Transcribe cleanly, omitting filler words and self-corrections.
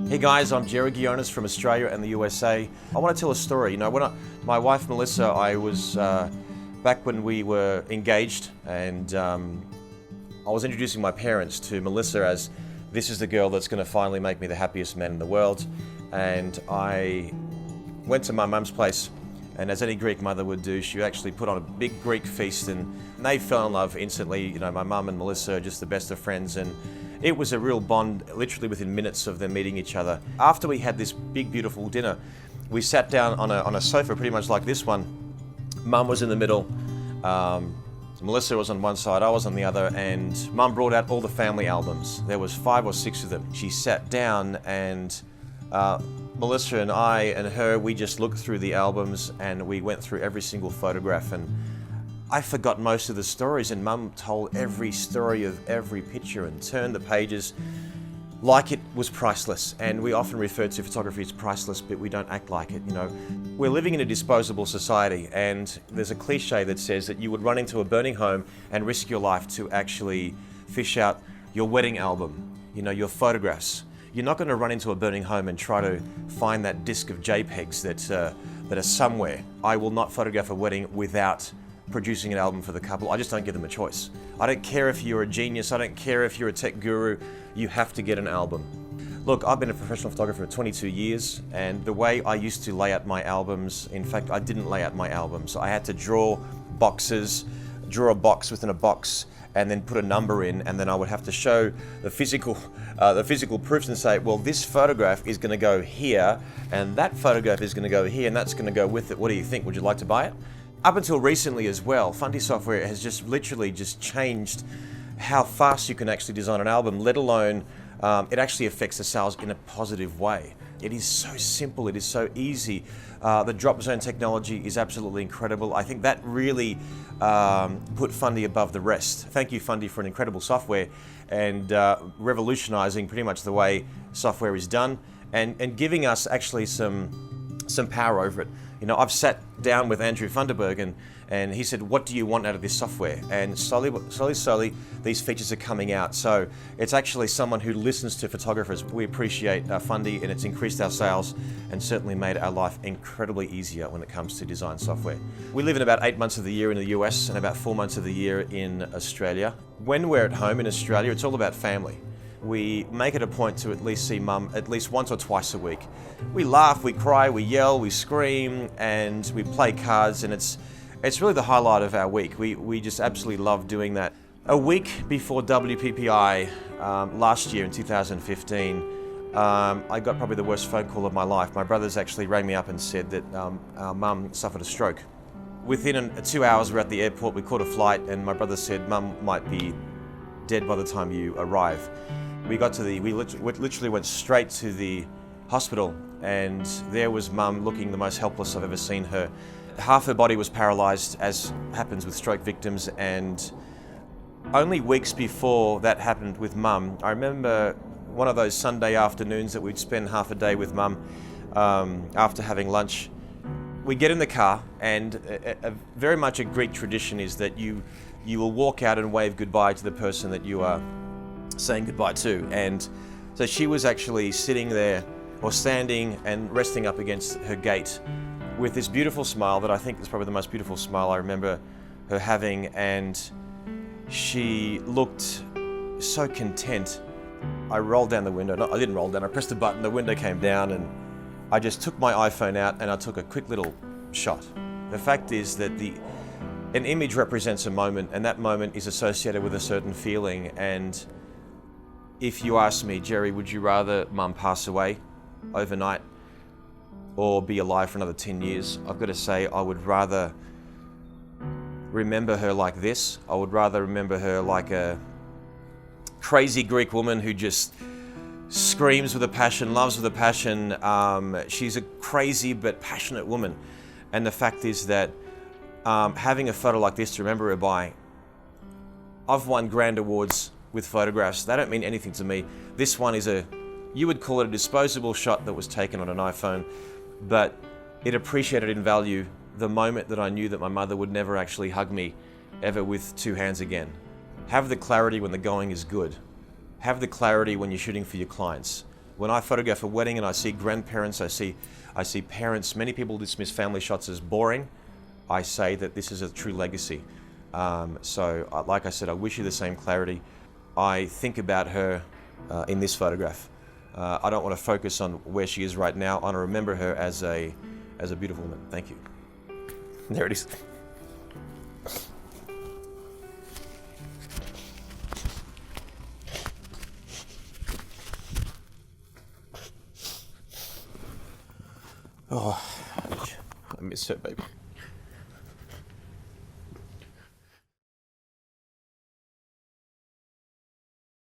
Hey guys, I'm Ghionis from Australia and the USA. I want to tell a story. My wife Melissa, I was back when we were engaged, and I was introducing my parents to Melissa as this is the girl that's going to finally make me the happiest man in the world. And I went to my mum's place, and as any Greek mother would do, she actually put on a big Greek feast, and they fell in love instantly. My mum and Melissa are just the best of friends, and it was a real bond, literally within minutes of them meeting each other. After we had this big, beautiful dinner, we sat down on a sofa pretty much like this one. Mum was in the middle, Melissa was on one side, I was on the other, and Mum brought out all the family albums. There was 5 or 6 of them. She sat down, and Melissa and I and her, we just looked through the albums, and we went through every single photograph, and I forgot most of the stories, and Mum told every story of every picture and turned the pages like it was priceless. And we often refer to photography as priceless, but we don't act like it. We're living in a disposable society, and there's a cliche that says that you would run into a burning home and risk your life to actually fish out your wedding album, your photographs. You're not going to run into a burning home and try to find that disc of JPEGs that are somewhere. I will not photograph a wedding without producing an album for the couple. I just don't give them a choice. I don't care if you're a genius, I don't care if you're a tech guru, you have to get an album. Look, I've been a professional photographer for 22 years, and the way I used to lay out my albums, in fact, I didn't lay out my albums. I had to draw boxes, draw a box within a box, and then put a number in, and then I would have to show the physical proofs and say, well, this photograph is going to go here, and that photograph is going to go here, and that's going to go with it. What do you think? Would you like to buy it? Up until recently as well, Fundy software has just literally changed how fast you can actually design an album, let alone it actually affects the sales in a positive way. It is so simple, it is so easy. The drop zone technology is absolutely incredible. I think that really put Fundy above the rest. Thank you, Fundy, for an incredible software and revolutionizing pretty much the way software is done and giving us actually some power over it. I've sat down with Andrew Funderburg and he said, what do you want out of this software? And slowly, these features are coming out. So it's actually someone who listens to photographers. We appreciate Fundy, and it's increased our sales and certainly made our life incredibly easier when it comes to design software. We live in about 8 months of the year in the US and about 4 months of the year in Australia. When we're at home in Australia, it's all about family. We make it a point to at least see Mum at least once or twice a week. We laugh, we cry, we yell, we scream, and we play cards, and it's really the highlight of our week. We just absolutely love doing that. A week before WPPI last year in 2015, I got probably the worst phone call of my life. My brothers actually rang me up and said that our mum suffered a stroke. Within 2 hours, we're at the airport, we caught a flight, and my brother said, Mum might be dead by the time you arrive. We literally went straight to the hospital, and there was Mum looking the most helpless I've ever seen her. Half her body was paralyzed, as happens with stroke victims, and only weeks before that happened with Mum, I remember one of those Sunday afternoons that we'd spend half a day with Mum after having lunch. We get in the car, and very much a Greek tradition is that you will walk out and wave goodbye to the person that you are saying goodbye to. And so she was actually sitting there or standing and resting up against her gate with this beautiful smile that I think is probably the most beautiful smile I remember her having, and she looked so content. I rolled down the window. No, I didn't roll down, I pressed a button, the window came down, and I just took my iPhone out and I took a quick little shot. The fact is that an image represents a moment, and that moment is associated with a certain feeling. And if you ask me, Jerry, would you rather Mum pass away overnight or be alive for another 10 years? I've got to say I would rather remember her like this. I would rather remember her like a crazy Greek woman who just screams with a passion, loves with a passion. She's a crazy but passionate woman. And the fact is that having a photo like this to remember her by, I've won grand awards with photographs. They don't mean anything to me. This one is you would call it a disposable shot that was taken on an iPhone, but it appreciated in value the moment that I knew that my mother would never actually hug me ever with 2 hands again. Have the clarity when the going is good. Have the clarity when you're shooting for your clients. When I photograph a wedding and I see grandparents, I see parents, many people dismiss family shots as boring. I say that this is a true legacy. Like I said, I wish you the same clarity. I think about her in this photograph. I don't want to focus on where she is right now. I want to remember her as a beautiful woman. Thank you. There it is. Oh, I miss her, baby.